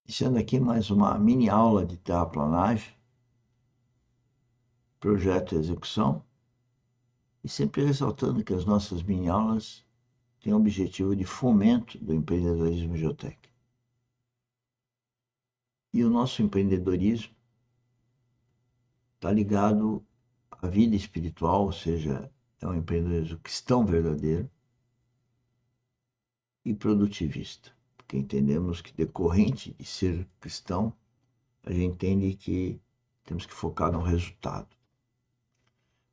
Iniciando aqui mais uma mini aula de terraplanagem, projeto e execução, e sempre ressaltando que as nossas mini aulas têm o objetivo de fomento do empreendedorismo geotécnico. E o nosso empreendedorismo está ligado à vida espiritual, ou seja, é um empreendedorismo cristão verdadeiro e produtivista, porque entendemos que decorrente de ser cristão, a gente entende que temos que focar no resultado.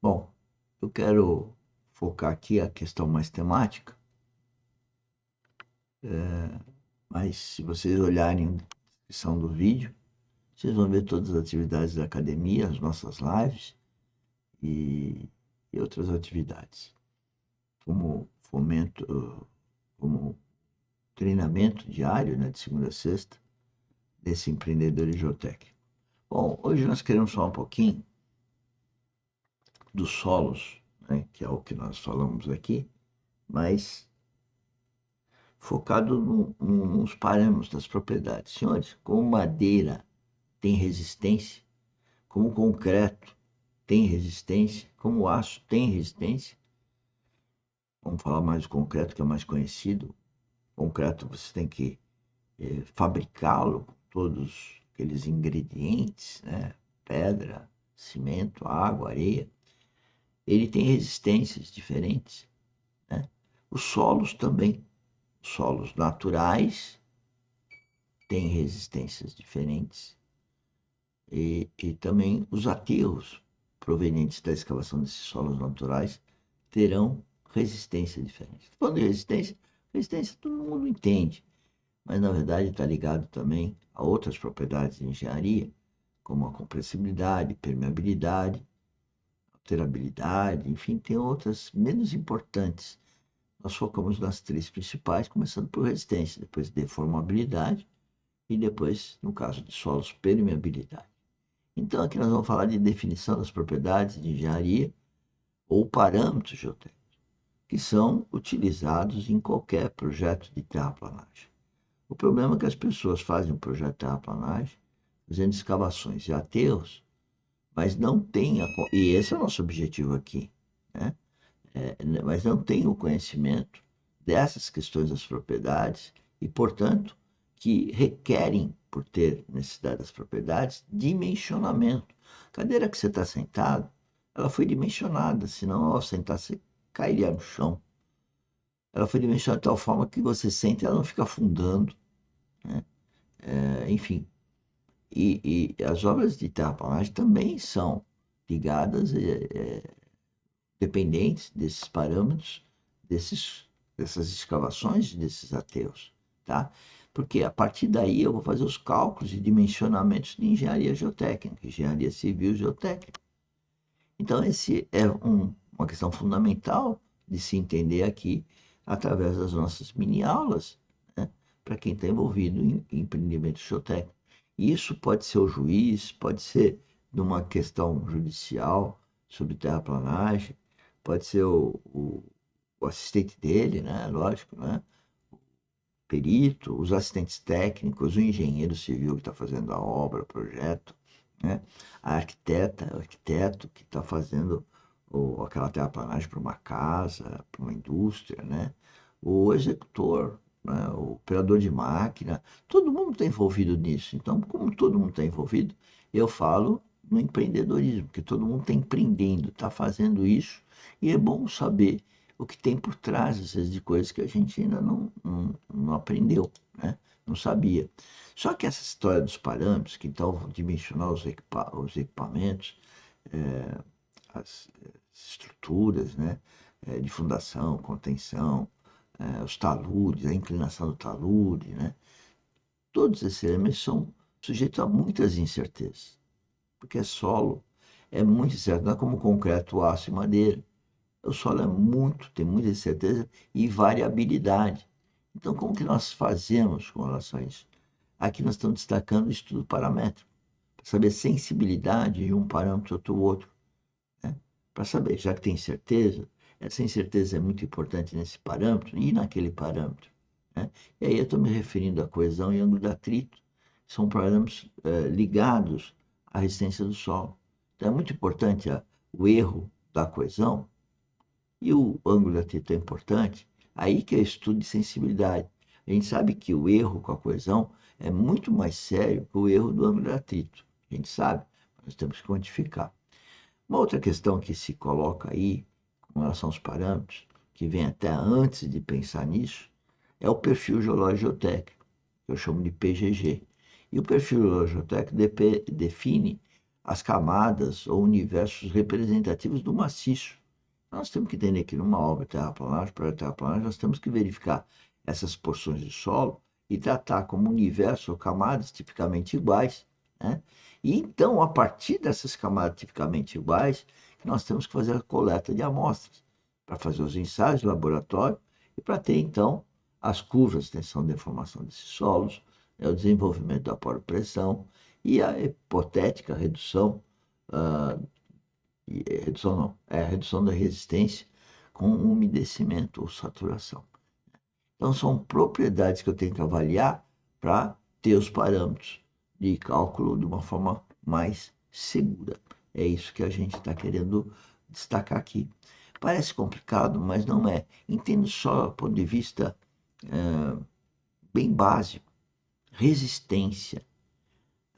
Bom, eu quero focar aqui a questão mais temática, mas se vocês olharem a descrição do vídeo, vocês vão ver todas as atividades da academia, as nossas lives e, outras atividades, como fomento, como treinamento diário, né, de segunda a sexta, desse empreendedor geotécnico. Bom, hoje nós queremos falar um pouquinho dos solos, né, que é o que nós falamos aqui, mas focado nos parâmetros das propriedades. Senhores, como madeira tem resistência, como concreto tem resistência, como aço tem resistência, vamos falar mais do concreto, que é mais conhecido. O concreto você tem que fabricá-lo com todos aqueles ingredientes, né? Pedra, cimento, água, areia. Ele tem resistências diferentes, né? Os solos também, os solos naturais têm resistências diferentes. E também os aterros provenientes da escavação desses solos naturais terão resistência diferente. Falando de resistência, resistência todo mundo entende, mas na verdade está ligado também a outras propriedades de engenharia, como a compressibilidade, permeabilidade, alterabilidade, enfim, tem outras menos importantes. Nós focamos nas três principais, começando por resistência, depois deformabilidade e depois, no caso de solos, permeabilidade. Então, aqui nós vamos falar de definição das propriedades de engenharia ou parâmetros geotécnicos, que são utilizados em qualquer projeto de terraplanagem. O problema é que as pessoas fazem um projeto de terraplanagem fazendo escavações e aterros, mas não tem, e esse é o nosso objetivo aqui, né? Mas não tem o conhecimento dessas questões das propriedades e, portanto, que requerem, por ter necessidade das propriedades, dimensionamento. A cadeira que você está sentado, ela foi dimensionada, senão ao sentar você cairia no chão. Ela foi dimensionada de tal forma que você sente e ela não fica afundando, né? Enfim, e as obras de terraplanagem também são ligadas, dependentes desses parâmetros, dessas escavações, desses aterros, tá? Porque a partir daí eu vou fazer os cálculos e dimensionamentos de engenharia geotécnica, engenharia civil geotécnica. Então, esse é uma questão fundamental de se entender aqui através das nossas mini-aulas, né? Para quem está envolvido em empreendimento geotécnico. E isso pode ser o juiz, pode ser numa questão judicial sobre terraplanagem, pode ser o assistente dele, né? Lógico, né? Perito, os assistentes técnicos, o engenheiro civil que está fazendo a obra, o projeto, né? A arquiteta, o arquiteto que está fazendo aquela terraplanagem para uma casa, para uma indústria, né? O executor, né? O operador de máquina, todo mundo está envolvido nisso. Então, como todo mundo está envolvido, eu falo no empreendedorismo, porque todo mundo está empreendendo, está fazendo isso, e é bom saber o que tem por trás, às vezes, de coisas que a gente ainda não aprendeu, né? Não sabia. Só que essa história dos parâmetros, que então vão dimensionar os equipamentos, as estruturas, né? De fundação, contenção, os taludes, a inclinação do talude, né? Todos esses elementos são sujeitos a muitas incertezas, porque solo é muito incerto, não é como concreto, aço e madeira. O solo tem muita incerteza e variabilidade. Então, como que nós fazemos com relação a isso? Aqui nós estamos destacando o estudo paramétrico, para saber a sensibilidade de um parâmetro ou do outro, né? Para saber, já que tem certeza, essa incerteza é muito importante nesse parâmetro e naquele parâmetro, né? E aí eu estou me referindo à coesão e ângulo de atrito, são parâmetros ligados à resistência do solo. Então é muito importante o erro da coesão e o ângulo de atrito é importante. Aí que é estudo de sensibilidade. A gente sabe que o erro com a coesão é muito mais sério que o erro do ângulo de atrito. A gente sabe, nós temos que quantificar. Uma outra questão que se coloca aí, com relação aos parâmetros, que vem até antes de pensar nisso, é o perfil geológico geotécnico, que eu chamo de PGG. E o perfil geológico geotécnico define as camadas ou universos representativos do maciço. Nós temos que entender que numa obra de terraplanagem, para terraplanagem, nós temos que verificar essas porções de solo e tratar como universo ou camadas tipicamente iguais, né? E então, a partir dessas camadas tipicamente iguais, nós temos que fazer a coleta de amostras para fazer os ensaios de laboratório e para ter, então, as curvas de tensão de deformação desses solos, né, o desenvolvimento da poropressão e a hipotética redução redução não, é a redução da resistência com umedecimento ou saturação. Então, são propriedades que eu tenho que avaliar para ter os parâmetros de cálculo de uma forma mais segura. É isso que a gente está querendo destacar aqui. Parece complicado, mas não é. Entendo só do ponto de vista bem básico. Resistência.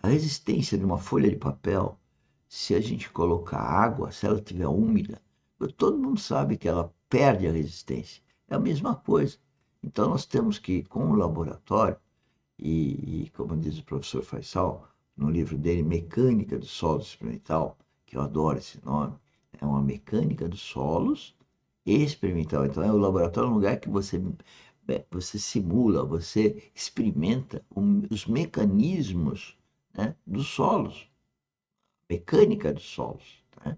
A resistência de uma folha de papel, se a gente colocar água, se ela estiver úmida, todo mundo sabe que ela perde a resistência. É a mesma coisa. Então nós temos que, com o laboratório, e como diz o professor Faisal, no livro dele, Mecânica dos Solos Experimental, que eu adoro esse nome, é uma mecânica dos solos experimental. Então é o laboratório, um lugar que você simula, você experimenta os mecanismos, né, dos solos, mecânica dos solos, né?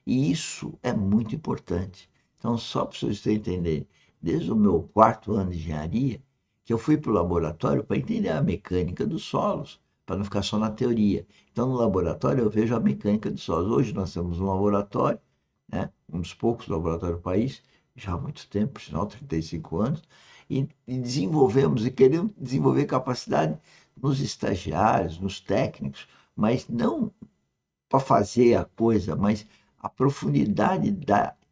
E isso é muito importante. Então, só para vocês entenderem, desde o meu quarto ano de engenharia, que eu fui para o laboratório para entender a mecânica dos solos, para não ficar só na teoria. Então, no laboratório, eu vejo a mecânica dos solos. Hoje, nós temos um laboratório, né, um dos poucos laboratórios do país, já há muito tempo, sinal, 35 anos, e desenvolvemos e queremos desenvolver capacidade nos estagiários, nos técnicos, mas não para fazer a coisa, mas a profundidade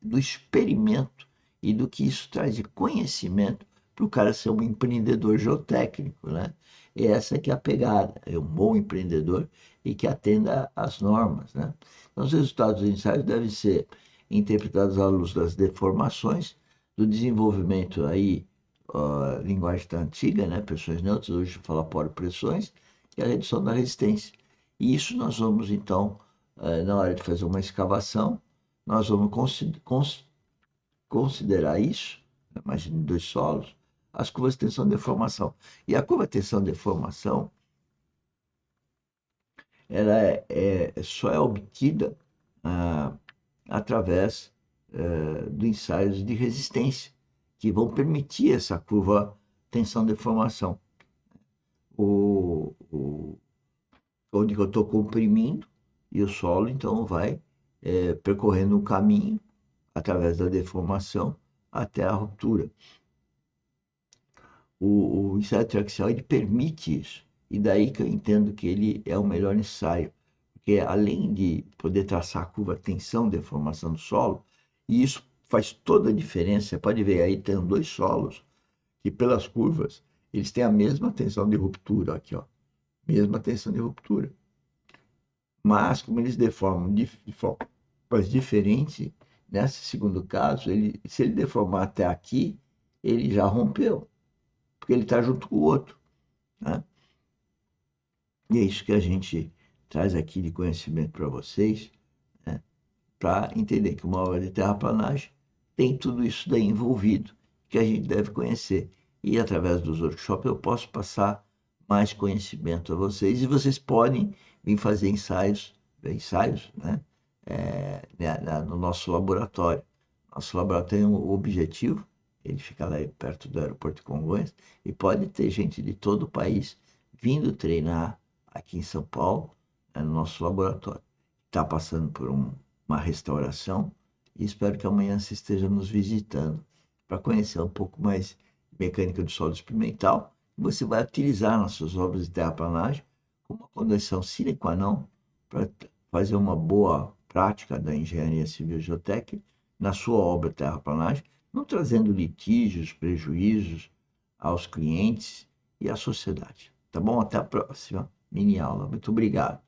do experimento e do que isso traz de conhecimento para o cara ser um empreendedor geotécnico, né? E essa que é a pegada, é um bom empreendedor e que atenda às normas, né? Então, os resultados dos ensaios devem ser interpretados à luz das deformações, do desenvolvimento aí, a linguagem está antiga, né? Pressões neutras, hoje fala por pressões, e a redução da resistência. E isso nós vamos, então, na hora de fazer uma escavação, nós vamos considerar isso, imagine dois solos, as curvas de tensão e deformação. E a curva de tensão e deformação, ela só é obtida através de ensaios de resistência, que vão permitir essa curva tensão e deformação. Onde eu estou comprimindo e o solo, então, vai percorrendo um caminho através da deformação até a ruptura. O ensaio triaxial ele permite isso, e daí que eu entendo que ele é o melhor ensaio, porque além de poder traçar a curva tensão deformação do solo, e isso faz toda a diferença. Você pode ver aí, tem dois solos que pelas curvas eles têm a mesma tensão de ruptura aqui, ó, mesma tensão de ruptura. Mas, como eles deformam de formas diferentes, nesse segundo caso, se ele deformar até aqui, ele já rompeu, porque ele está junto com o outro, né? E é isso que a gente traz aqui de conhecimento para vocês, né? Para entender que uma obra de terraplanagem tem tudo isso daí envolvido, que a gente deve conhecer. E através dos workshops eu posso passar mais conhecimento a vocês, e vocês podem vir fazer ensaios, né? No nosso laboratório. Nosso laboratório tem um objetivo, ele fica lá perto do aeroporto de Congonhas, e pode ter gente de todo o país vindo treinar aqui em São Paulo, né, no nosso laboratório. Está passando por uma restauração, e espero que amanhã você esteja nos visitando para conhecer um pouco mais mecânica do solo experimental, que você vai utilizar nas suas obras de terraplanagem como uma condição sine qua non para fazer uma boa prática da engenharia civil geotécnica na sua obra terraplanagem, não trazendo litígios, prejuízos aos clientes e à sociedade. Tá bom? Até a próxima mini aula. Muito obrigado.